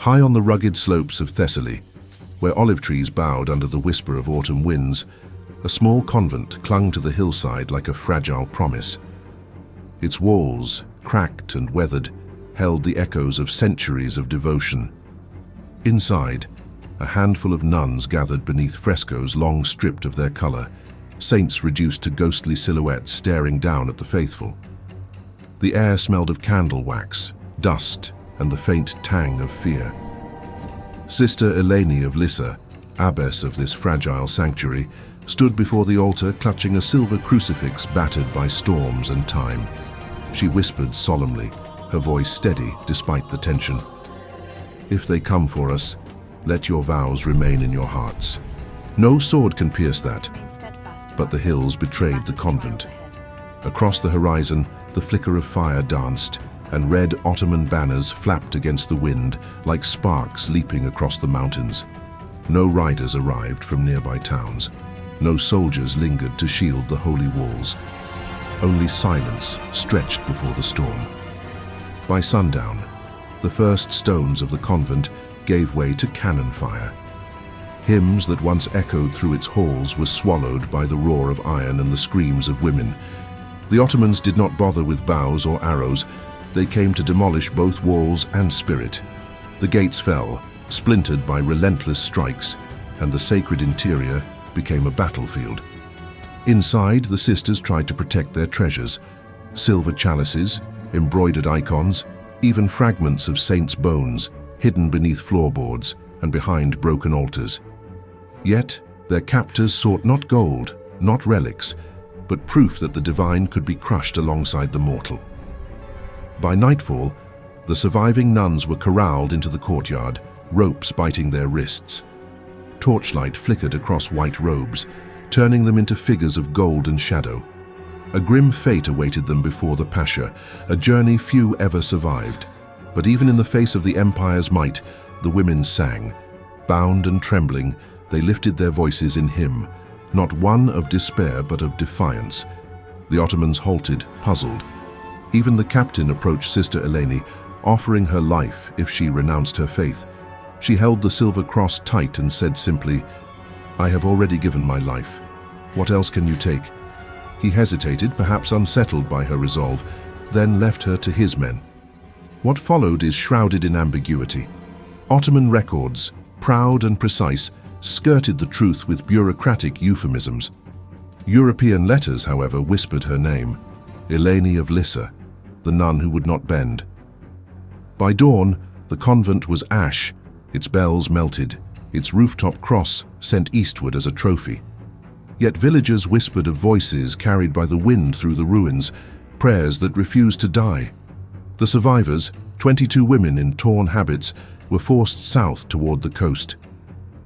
High on the rugged slopes of Thessaly, where olive trees bowed under the whisper of autumn winds, a small convent clung to the hillside like a fragile promise. Its walls, cracked and weathered, held the echoes of centuries of devotion. Inside, a handful of nuns gathered beneath frescoes long stripped of their color, saints reduced to ghostly silhouettes staring down at the faithful. The air smelled of candle wax, dust, and the faint tang of fear. Sister Eleni of Lyssa, abbess of this fragile sanctuary, stood before the altar clutching a silver crucifix battered by storms and time. She whispered solemnly, her voice steady despite the tension. "If they come for us, let your vows remain in your hearts. No sword can pierce that." But the hills betrayed the convent. Across the horizon, the flicker of fire danced, and red Ottoman banners flapped against the wind like sparks leaping across the mountains. No riders arrived from nearby towns. No soldiers lingered to shield the holy walls. Only silence stretched before the storm. By sundown, the first stones of the convent gave way to cannon fire. Hymns that once echoed through its halls were swallowed by the roar of iron and the screams of women. The Ottomans did not bother with bows or arrows. They came to demolish both walls and spirit. The gates fell, splintered by relentless strikes, and the sacred interior became a battlefield. Inside, the sisters tried to protect their treasures: silver chalices, embroidered icons, even fragments of saints' bones hidden beneath floorboards and behind broken altars. Yet, their captors sought not gold, not relics, but proof that the divine could be crushed alongside the mortal. By nightfall, the surviving nuns were corralled into the courtyard, ropes biting their wrists. Torchlight flickered across white robes, turning them into figures of gold and shadow. A grim fate awaited them before the Pasha, a journey few ever survived. But even in the face of the empire's might, the women sang. Bound and trembling, they lifted their voices in hymn, not one of despair but of defiance. The Ottomans halted, puzzled. Even the captain approached Sister Eleni, offering her life if she renounced her faith. She held the silver cross tight and said simply, "I have already given my life. What else can you take?" He hesitated, perhaps unsettled by her resolve, then left her to his men. What followed is shrouded in ambiguity. Ottoman records, proud and precise, skirted the truth with bureaucratic euphemisms. European letters, however, whispered her name: Eleni of Lyssa, the nun who would not bend. By dawn, the convent was ash, its bells melted, its rooftop cross sent eastward as a trophy. Yet villagers whispered of voices carried by the wind through the ruins, prayers that refused to die. The survivors, 22 women in torn habits, were forced south toward the coast.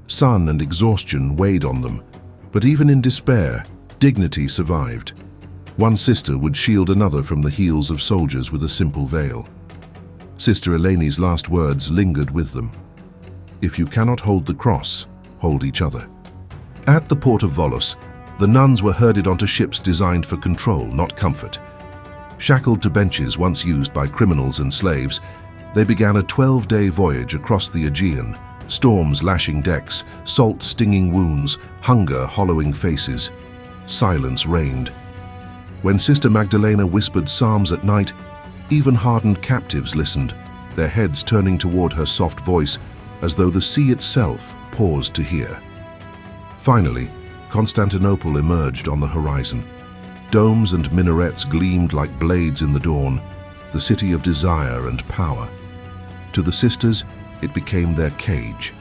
Sun and exhaustion weighed on them, but even in despair, dignity survived. One sister would shield another from the heels of soldiers with a simple veil. Sister Eleni's last words lingered with them. "If you cannot hold the cross, hold each other." At the port of Volos, the nuns were herded onto ships designed for control, not comfort. Shackled to benches once used by criminals and slaves, they began a 12-day voyage across the Aegean, storms lashing decks, salt stinging wounds, hunger hollowing faces. Silence reigned. When Sister Magdalena whispered psalms at night, even hardened captives listened, their heads turning toward her soft voice, as though the sea itself paused to hear. Finally, Constantinople emerged on the horizon. Domes and minarets gleamed like blades in the dawn, the city of desire and power. To the sisters, it became their cage.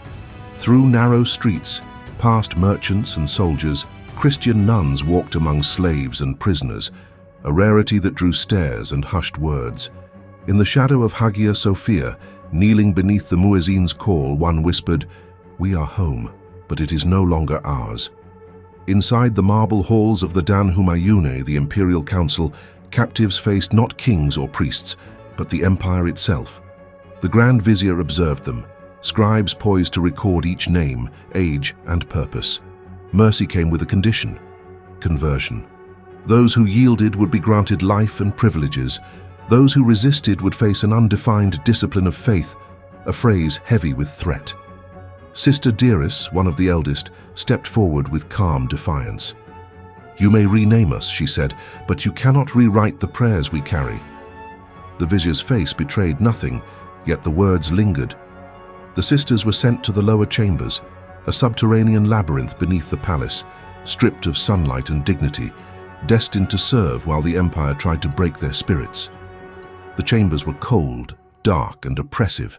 Through narrow streets, past merchants and soldiers, Christian nuns walked among slaves and prisoners, a rarity that drew stares and hushed words. In the shadow of Hagia Sophia, kneeling beneath the muezzin's call, one whispered, "We are home, but it is no longer ours." Inside the marble halls of the Dan Humayune, the imperial council, captives faced not kings or priests, but the empire itself. The Grand Vizier observed them, scribes poised to record each name, age, and purpose. Mercy came with a condition: conversion. Those who yielded would be granted life and privileges. Those who resisted would face an undefined discipline of faith, a phrase heavy with threat. Sister Dearest, one of the eldest, stepped forward with calm defiance. "You may rename us," she said, "but you cannot rewrite the prayers we carry." The vizier's face betrayed nothing, yet the words lingered. The sisters were sent to the lower chambers, a subterranean labyrinth beneath the palace, stripped of sunlight and dignity, destined to serve while the empire tried to break their spirits. The chambers were cold, dark, and oppressive.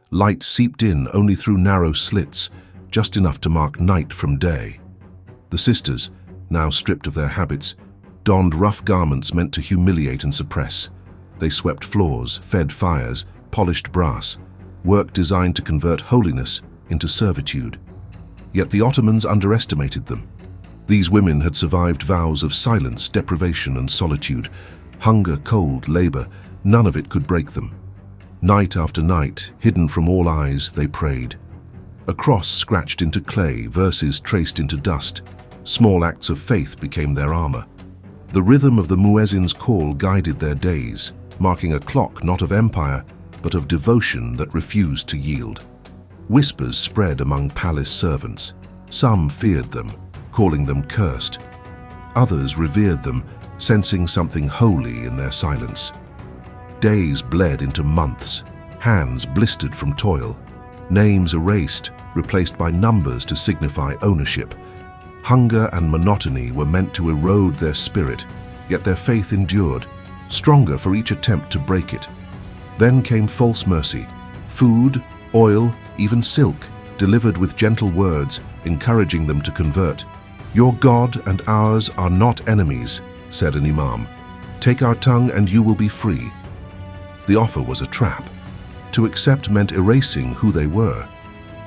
Light seeped in only through narrow slits, just enough to mark night from day. The sisters, now stripped of their habits, donned rough garments meant to humiliate and suppress. They swept floors, fed fires, polished brass, work designed to convert holiness into servitude. Yet the Ottomans underestimated them. These women had survived vows of silence, deprivation, and solitude. Hunger, cold, labor, none of it could break them. Night after night, hidden from all eyes, they prayed. A cross scratched into clay, verses traced into dust. Small acts of faith became their armor. The rhythm of the muezzin's call guided their days, marking a clock not of empire, but of devotion that refused to yield. Whispers spread among palace servants. Some feared them, calling them cursed. Others revered them, sensing something holy in their silence. Days bled into months, hands blistered from toil, names erased, replaced by numbers to signify ownership. Hunger and monotony were meant to erode their spirit, yet their faith endured, stronger for each attempt to break it. Then came false mercy, food, oil, even silk, delivered with gentle words, encouraging them to convert. "Your God and ours are not enemies," said an imam. "Take our tongue and you will be free." The offer was a trap. To accept meant erasing who they were.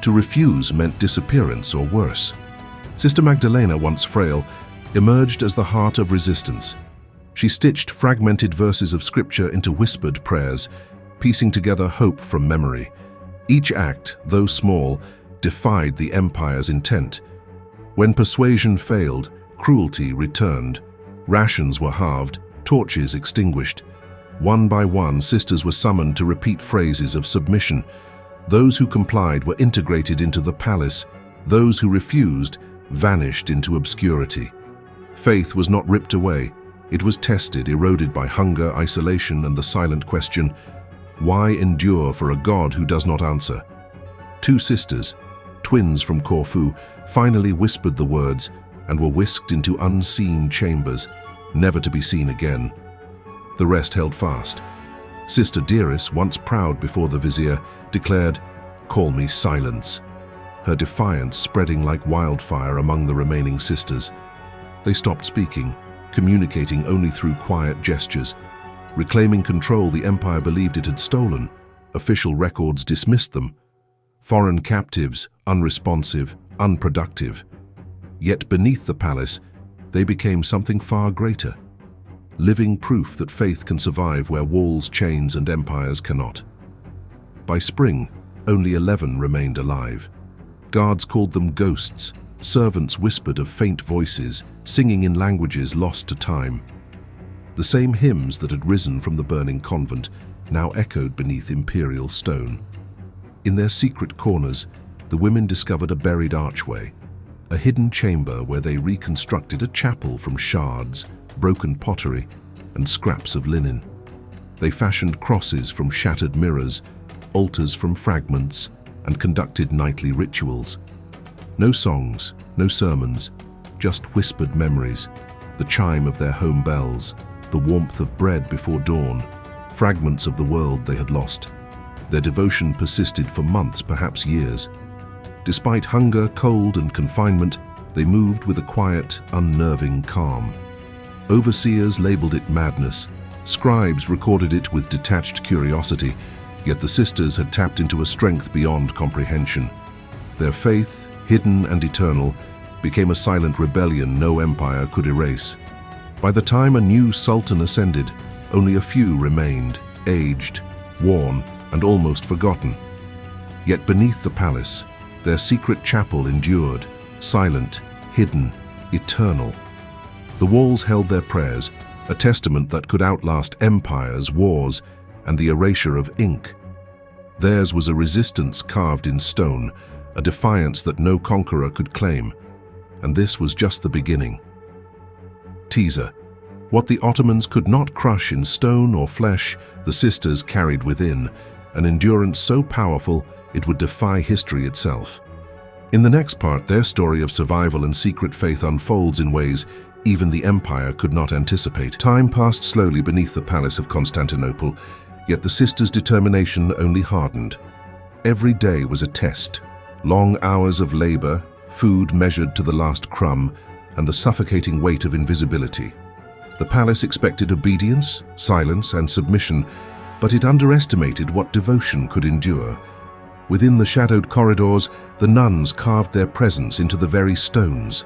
To refuse meant disappearance or worse. Sister Magdalena, once frail, emerged as the heart of resistance. She stitched fragmented verses of scripture into whispered prayers, piecing together hope from memory. Each act, though small, defied the empire's intent. When persuasion failed, cruelty returned. Rations were halved, torches extinguished. One by one, sisters were summoned to repeat phrases of submission. Those who complied were integrated into the palace. Those who refused vanished into obscurity. Faith was not ripped away. It was tested, eroded by hunger, isolation, and the silent question, why endure for a God who does not answer? Two sisters, twins from Corfu, finally whispered the words and were whisked into unseen chambers, never to be seen again. The rest held fast. Sister Dearest, once proud before the vizier, declared, "Call me Silence," her defiance spreading like wildfire among the remaining sisters. They stopped speaking, communicating only through quiet gestures. Reclaiming control the empire believed it had stolen, official records dismissed them. Foreign captives, unresponsive, unproductive. Yet beneath the palace, they became something far greater. Living proof that faith can survive where walls, chains, and empires cannot. By spring, only 11 remained alive. Guards called them ghosts. Servants whispered of faint voices, singing in languages lost to time. The same hymns that had risen from the burning convent now echoed beneath imperial stone. In their secret corners, the women discovered a buried archway, a hidden chamber where they reconstructed a chapel from shards, broken pottery, and scraps of linen. They fashioned crosses from shattered mirrors, altars from fragments, and conducted nightly rituals. No songs, no sermons, just whispered memories, the chime of their home bells, the warmth of bread before dawn, fragments of the world they had lost. Their devotion persisted for months, perhaps years. Despite hunger, cold, and confinement, they moved with a quiet, unnerving calm. Overseers labeled it madness. Scribes recorded it with detached curiosity, yet the sisters had tapped into a strength beyond comprehension. Their faith, hidden and eternal, became a silent rebellion no empire could erase. By the time a new sultan ascended, only a few remained, aged, worn, and almost forgotten. Yet beneath the palace, their secret chapel endured, silent, hidden, eternal. The walls held their prayers, a testament that could outlast empires, wars, and the erasure of ink. Theirs was a resistance carved in stone, a defiance that no conqueror could claim. And this was just the beginning. Teaser. What the Ottomans could not crush in stone or flesh, the sisters carried within, an endurance so powerful it would defy history itself. In the next part, their story of survival and secret faith unfolds in ways even the empire could not anticipate. Time passed slowly beneath the palace of Constantinople, yet the sisters' determination only hardened. Every day was a test. Long hours of labor, food measured to the last crumb, and the suffocating weight of invisibility. The palace expected obedience, silence, and submission, but it underestimated what devotion could endure. Within the shadowed corridors, the nuns carved their presence into the very stones.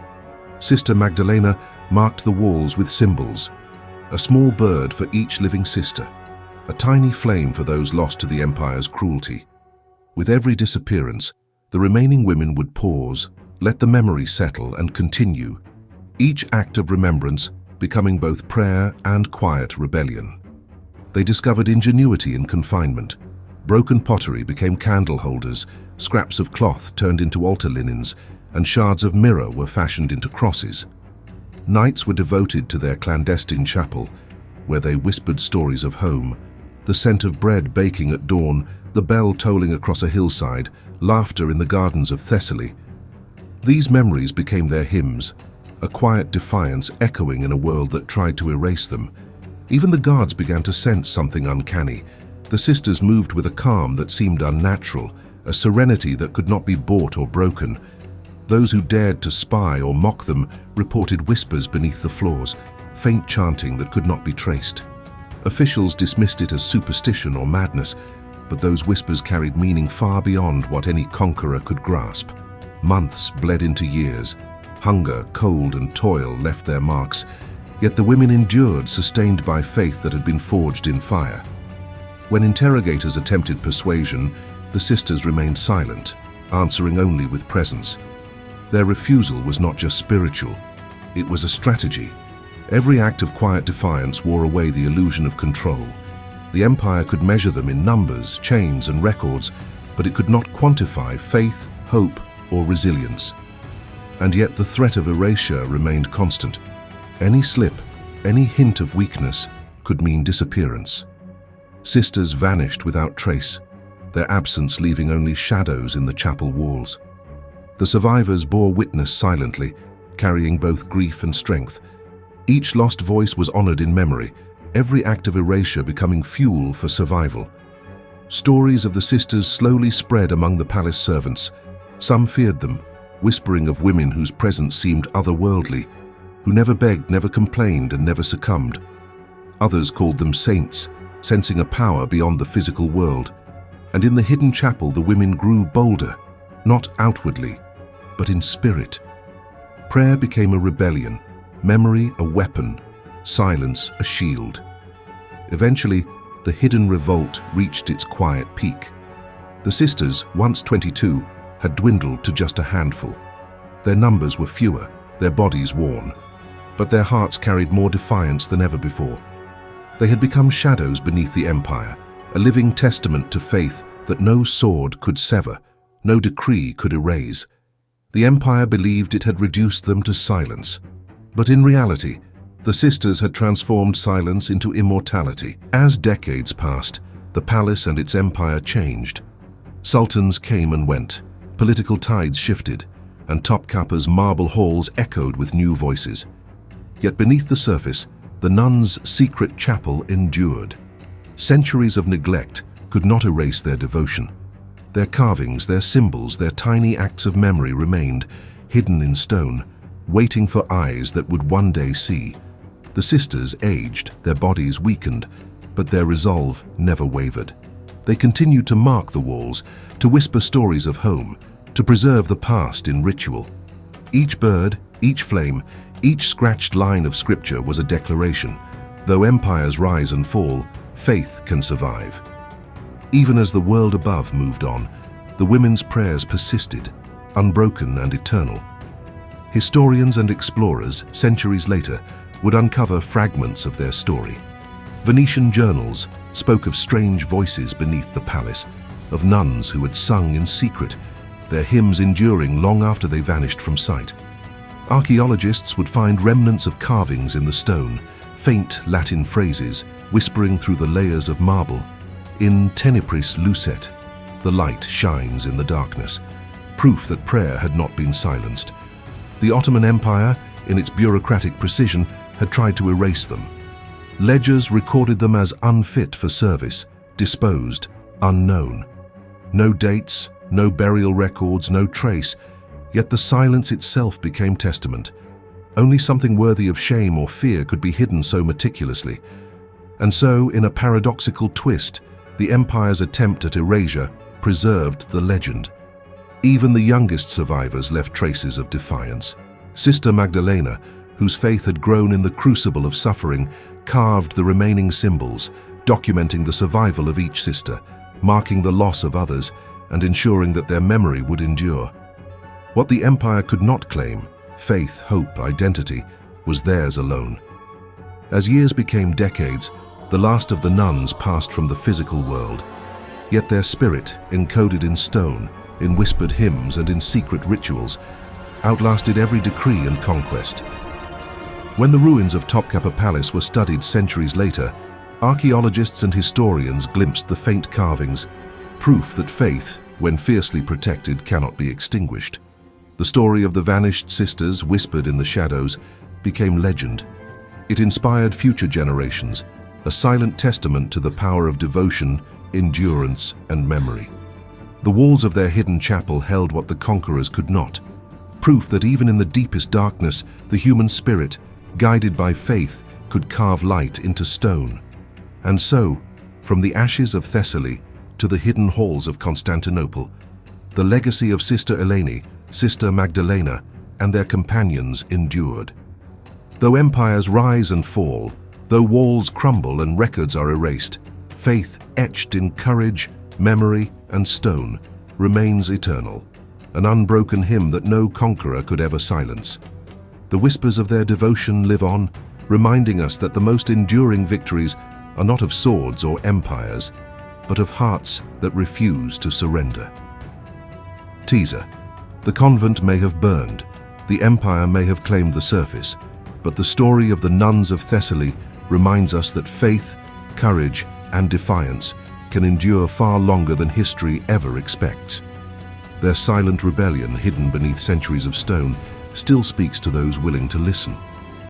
Sister Magdalena marked the walls with symbols, a small bird for each living sister, a tiny flame for those lost to the empire's cruelty. With every disappearance, the remaining women would pause, let the memory settle, and continue, each act of remembrance becoming both prayer and quiet rebellion. They discovered ingenuity in confinement. Broken pottery became candle holders, scraps of cloth turned into altar linens, and shards of mirror were fashioned into crosses. Nights were devoted to their clandestine chapel, where they whispered stories of home, the scent of bread baking at dawn, the bell tolling across a hillside, laughter in the gardens of Thessaly. These memories became their hymns, a quiet defiance echoing in a world that tried to erase them. Even the guards began to sense something uncanny. The sisters moved with a calm that seemed unnatural, a serenity that could not be bought or broken. Those who dared to spy or mock them reported whispers beneath the floors, faint chanting that could not be traced. Officials dismissed it as superstition or madness, but those whispers carried meaning far beyond what any conqueror could grasp. Months bled into years. Hunger, cold, and toil left their marks, yet the women endured, sustained by faith that had been forged in fire. When interrogators attempted persuasion, the sisters remained silent, answering only with presence. Their refusal was not just spiritual, it was a strategy. Every act of quiet defiance wore away the illusion of control. The empire could measure them in numbers, chains, and records, but it could not quantify faith, hope, or resilience. And yet the threat of erasure remained constant. Any slip, any hint of weakness could mean disappearance. Sisters vanished without trace, their absence leaving only shadows in the chapel walls. The survivors bore witness silently, carrying both grief and strength. Each lost voice was honored in memory, every act of erasure becoming fuel for survival. Stories of the sisters slowly spread among the palace servants. Some feared them, whispering of women whose presence seemed otherworldly, who never begged, never complained, and never succumbed. Others called them saints, sensing a power beyond the physical world. And in the hidden chapel, the women grew bolder, not outwardly, but in spirit. Prayer became a rebellion, memory a weapon, silence a shield. Eventually, the hidden revolt reached its quiet peak. The sisters, once 22, had dwindled to just a handful. Their numbers were fewer, their bodies worn, but their hearts carried more defiance than ever before. They had become shadows beneath the empire, a living testament to faith that no sword could sever, no decree could erase. The empire believed it had reduced them to silence, but in reality, the sisters had transformed silence into immortality. As decades passed, the palace and its empire changed. Sultans came and went, political tides shifted, and Topkapi's marble halls echoed with new voices. Yet beneath the surface, the nuns' secret chapel endured. Centuries of neglect could not erase their devotion. Their carvings, their symbols, their tiny acts of memory remained, hidden in stone, waiting for eyes that would one day see. The sisters aged, their bodies weakened, but their resolve never wavered. They continued to mark the walls, to whisper stories of home, to preserve the past in ritual. Each bird, each flame, each scratched line of scripture was a declaration. Though empires rise and fall, faith can survive. Even as the world above moved on, the women's prayers persisted, unbroken and eternal. Historians and explorers, centuries later, would uncover fragments of their story. Venetian journals spoke of strange voices beneath the palace, of nuns who had sung in secret, their hymns enduring long after they vanished from sight. Archaeologists would find remnants of carvings in the stone, faint Latin phrases whispering through the layers of marble. In tenebris lucet, the light shines in the darkness, proof that prayer had not been silenced. The Ottoman Empire, in its bureaucratic precision, had tried to erase them. Ledgers recorded them as unfit for service, disposed, unknown. No dates, no burial records, no trace, yet the silence itself became testament. Only something worthy of shame or fear could be hidden so meticulously. And so, in a paradoxical twist, the empire's attempt at erasure preserved the legend. Even the youngest survivors left traces of defiance. Sister Magdalena, whose faith had grown in the crucible of suffering, carved the remaining symbols, documenting the survival of each sister, marking the loss of others, and ensuring that their memory would endure. What the empire could not claim, faith, hope, identity, was theirs alone. As years became decades, the last of the nuns passed from the physical world, yet their spirit, encoded in stone, in whispered hymns and in secret rituals, outlasted every decree and conquest. When the ruins of Topkapi Palace were studied centuries later, archaeologists and historians glimpsed the faint carvings, proof that faith, when fiercely protected, cannot be extinguished. The story of the vanished sisters, whispered in the shadows, became legend. It inspired future generations, a silent testament to the power of devotion, endurance, and memory. The walls of their hidden chapel held what the conquerors could not, proof that even in the deepest darkness, the human spirit, guided by faith, could carve light into stone. And so, from the ashes of Thessaly to the hidden halls of Constantinople, the legacy of Sister Eleni, Sister Magdalena, and their companions endured. Though empires rise and fall, though walls crumble and records are erased, faith etched in courage, memory, and stone remains eternal, an unbroken hymn that no conqueror could ever silence. The whispers of their devotion live on, reminding us that the most enduring victories are not of swords or empires, but of hearts that refuse to surrender. Teaser. The convent may have burned, the empire may have claimed the surface, but the story of the nuns of Thessaly reminds us that faith, courage, and defiance can endure far longer than history ever expects. Their silent rebellion, hidden beneath centuries of stone, still speaks to those willing to listen.